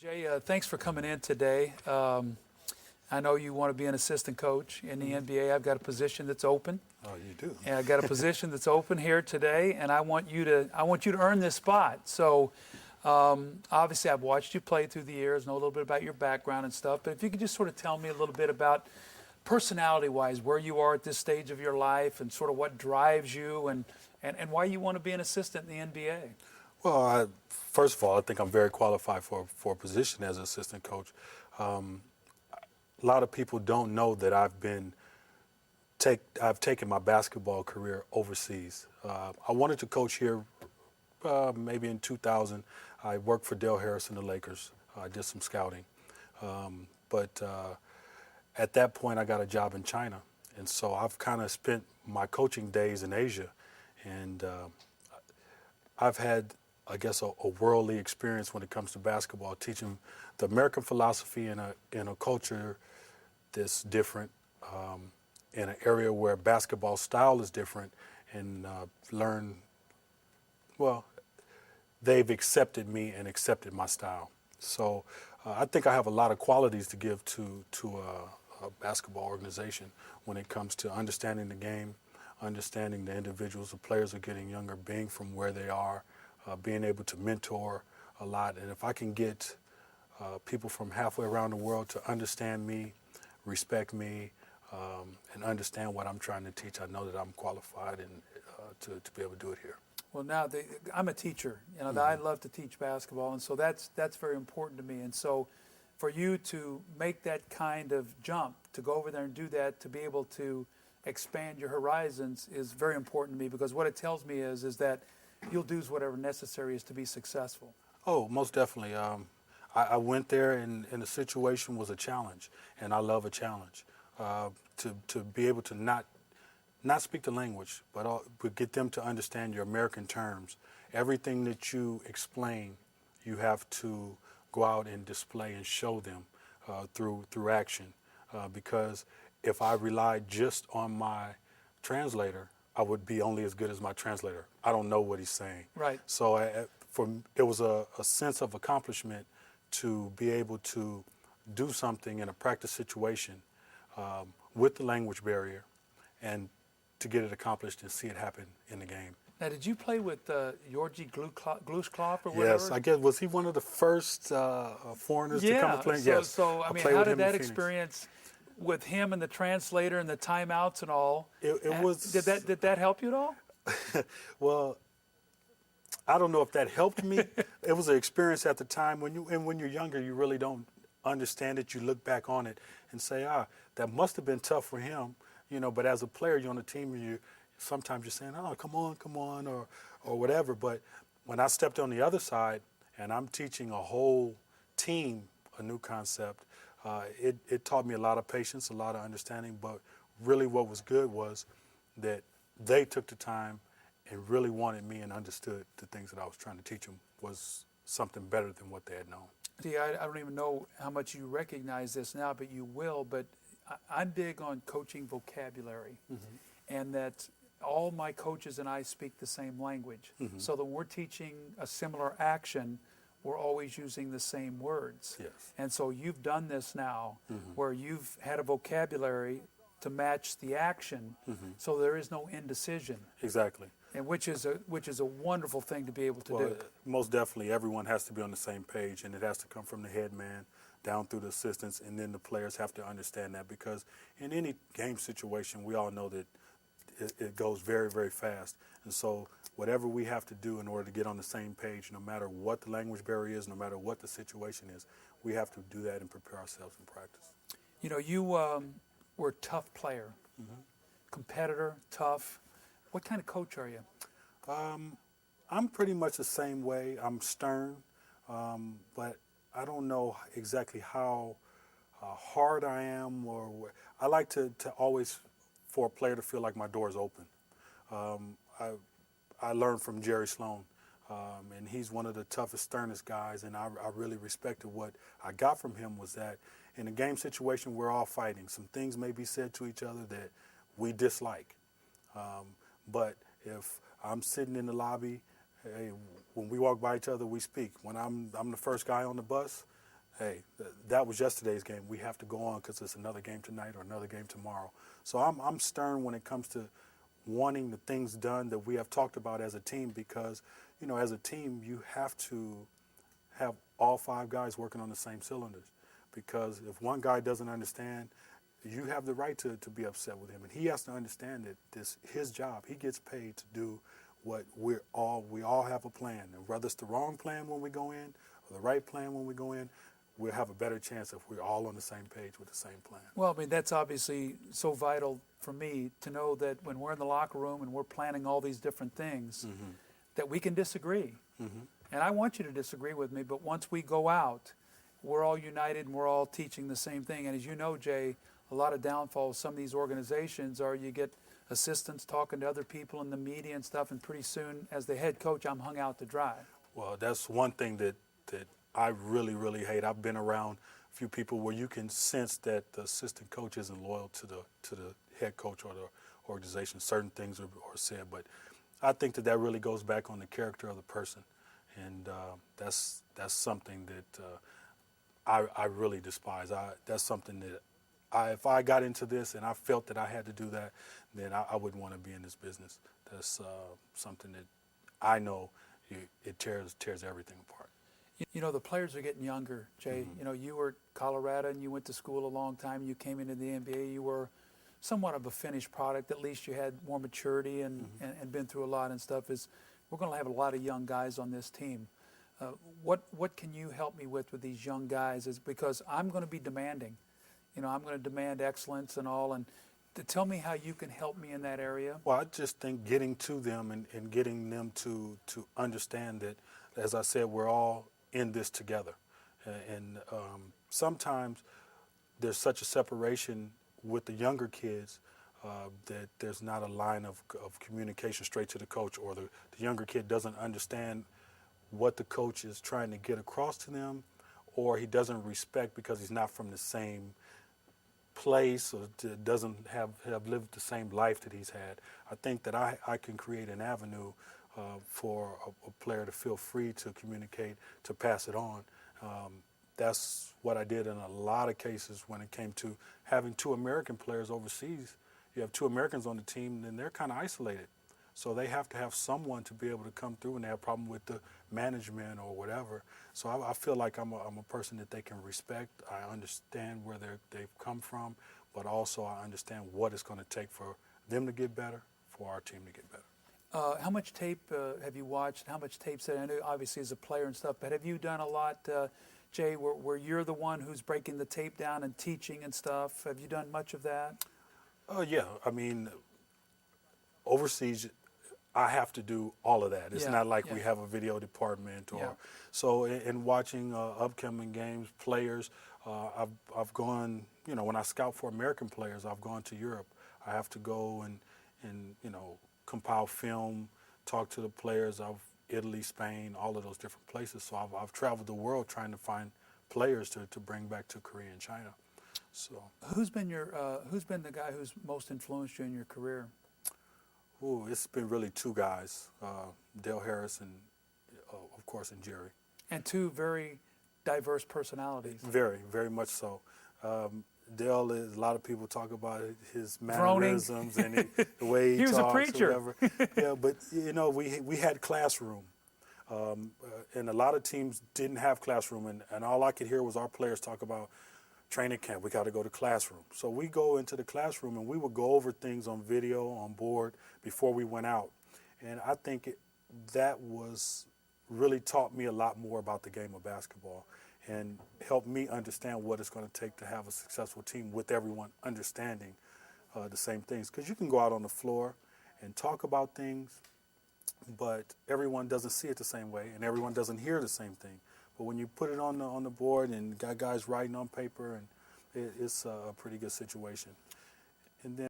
Jay, thanks for coming in today. I know you want to be an assistant coach in the NBA. I've got a position that's open. Oh, you do? And I've got a position that's open here today, and I want you to earn this spot. So, obviously, I've watched you play through the years, know a little bit about your background and stuff. But if you could just sort of tell me a little bit about personality-wise, where you are at this stage of your life, and sort of what drives you, and why you want to be an assistant in the NBA. Well, first of all, I think I'm very qualified for a position as an assistant coach. A lot of people don't know that I've taken my basketball career overseas. I wanted to coach here maybe in 2000. I worked for Dale Harris and the Lakers. I did some scouting. But at that point, I got a job in China. And so I've kind of spent my coaching days in Asia. And I've had, I guess, a worldly experience when it comes to basketball, teaching the American philosophy in a culture that's different, in an area where basketball style is different, and they've accepted me and accepted my style. So I think I have a lot of qualities to give to a basketball organization when it comes to understanding the game, understanding the individuals. The players are getting younger, being from where they are, being able to mentor a lot. And if I can get people from halfway around the world to understand me, respect me, and understand what I'm trying to teach, I know that I'm qualified and to be able to do it here. Well, now I'm a teacher. I love to teach basketball, and so that's very important to me. And so, for you to make that kind of jump, to go over there and do that, to be able to expand your horizons, is very important to me, because what it tells me is that you'll do whatever necessary is to be successful. Oh, most definitely. I went there, and the situation was a challenge, and I love a challenge. To be able to not speak the language, but get them to understand your American terms. Everything that you explain, you have to go out and display and show them through action. Because if I relied just on my translator, I would be only as good as my translator. I don't know what he's saying. Right. So it was a sense of accomplishment to be able to do something in a practice situation with the language barrier, and to get it accomplished and see it happen in the game. Now, did you play with Georgi Gluskov or whatever? Yes, I guess, was he one of the first foreigners to come and play? Yeah, Yes. so I mean, how did that experience with him and the translator and the timeouts and all? It was. Did that help you at all? Well, I don't know if that helped me. It was an experience at the time. When you're younger, you really don't understand it. You look back on it and say, that must have been tough for him, But as a player, you're on the team, sometimes you're saying, come on, or whatever. But when I stepped on the other side and I'm teaching a whole team a new concept, it taught me a lot of patience, a lot of understanding. But really, what was good was that they took the time and really wanted me and understood the things that I was trying to teach them was something better than what they had known. See, I don't even know how much you recognize this now, but you will. But I'm big on coaching vocabulary, and that all my coaches and I speak the same language. So that when we're teaching a similar action, we're always using the same words. Yes. And so you've done this now, where you've had a vocabulary to match the action, so there is no indecision. Exactly. And which is a wonderful thing to be able to do. Most definitely, everyone has to be on the same page, and it has to come from the head man down through the assistants, and then the players have to understand that, because in any game situation, we all know that it goes very, very fast. And so whatever we have to do in order to get on the same page, no matter what the language barrier is, no matter what the situation is, we have to do that and prepare ourselves in practice. You were a tough player, competitor, tough. What kind of coach are you? I'm pretty much the same way. I'm stern, but I don't know exactly how hard I am, or I like to always, for a player to feel like my door is open. I learned from Jerry Sloan, and he's one of the toughest, sternest guys, and I really respected what I got from him. Was that in a game situation, we're all fighting. Some things may be said to each other that we dislike. But if I'm sitting in the lobby, when we walk by each other, we speak. When I'm the first guy on the bus, hey, that was yesterday's game. We have to go on because it's another game tonight or another game tomorrow. So I'm stern when it comes to wanting the things done that we have talked about as a team, because, you know, as a team, you have to have all 5 guys working on the same cylinders, because if one guy doesn't understand, you have the right to be upset with him, and he has to understand that this his job. He gets paid to do what we all have a plan, and whether it's the wrong plan when we go in or the right plan when we go in, we'll have a better chance if we're all on the same page with the same plan. Well, I mean, that's obviously so vital for me to know that when we're in the locker room and we're planning all these different things, that we can disagree. And I want you to disagree with me, but once we go out, we're all united and we're all teaching the same thing. And as you know, Jay, a lot of downfalls of some of these organizations are you get assistants talking to other people in the media and stuff, and pretty soon, as the head coach, I'm hung out to dry. Well, that's one thing that I really, really hate. I've been around a few people where you can sense that the assistant coach isn't loyal to the head coach or the organization. Certain things are said, but I think that really goes back on the character of the person, and that's something that I really despise. That's something that if I got into this and I felt that I had to do that, then I wouldn't want to be in this business. That's something that I know it tears everything apart. You know, the players are getting younger, Jay. You know, you were at Colorado and you went to school a long time. You came into the NBA. You were somewhat of a finished product. At least you had more maturity and been through a lot and stuff. We're going to have a lot of young guys on this team. What can you help me with these young guys? Is because I'm going to be demanding. You know, I'm going to demand excellence and all. And to tell me how you can help me in that area. Well, I just think getting to them and getting them to understand that, as I said, we're all in this together. And sometimes there's such a separation with the younger kids that there's not a line of communication straight to the coach, or the younger kid doesn't understand what the coach is trying to get across to them, or he doesn't respect because he's not from the same place or doesn't have lived the same life that he's had. I think that I can create an avenue for a player to feel free to communicate, to pass it on. That's what I did in a lot of cases when it came to having 2 American players overseas. You have 2 Americans on the team, and they're kind of isolated. So they have to have someone to be able to come through, and they have a problem with the management or whatever. So I feel like I'm a person that they can respect. I understand where they've come from, but also I understand what it's going to take for them to get better, for our team to get better. How much tape have you watched? How much tape said? I know obviously as a player and stuff, but have you done a lot, Jay, where you're the one who's breaking the tape down and teaching and stuff? Have you done much of that? Yeah. I mean, overseas, I have to do all of that. It's not like we have a video department or so. In watching upcoming games, players, I've gone. You know, when I scout for American players, I've gone to Europe. I have to go and you know, compile film, talk to the players of Italy, Spain, all of those different places. So I've traveled the world trying to find players to bring back to Korea and China. So who's been the guy who's most influenced you in your career? Ooh, it's been really 2 guys, Dale Harris and, of course, and Jerry. And 2 very diverse personalities. Very, very much so. Dale is, a lot of people talk about his mannerisms and the way he was talks. A preacher. Or whatever. Yeah, but, you know, we had classroom. And a lot of teams didn't have classroom, and all I could hear was our players talk about training camp. We got to go to classroom. So we go into the classroom and we would go over things on video, on board, before we went out. And I think that was really taught me a lot more about the game of basketball and helped me understand what it's going to take to have a successful team with everyone understanding the same things. Because you can go out on the floor and talk about things, but everyone doesn't see it the same way and everyone doesn't hear the same thing. But when you put it on the board and got guys writing on paper, and it's a pretty good situation. And then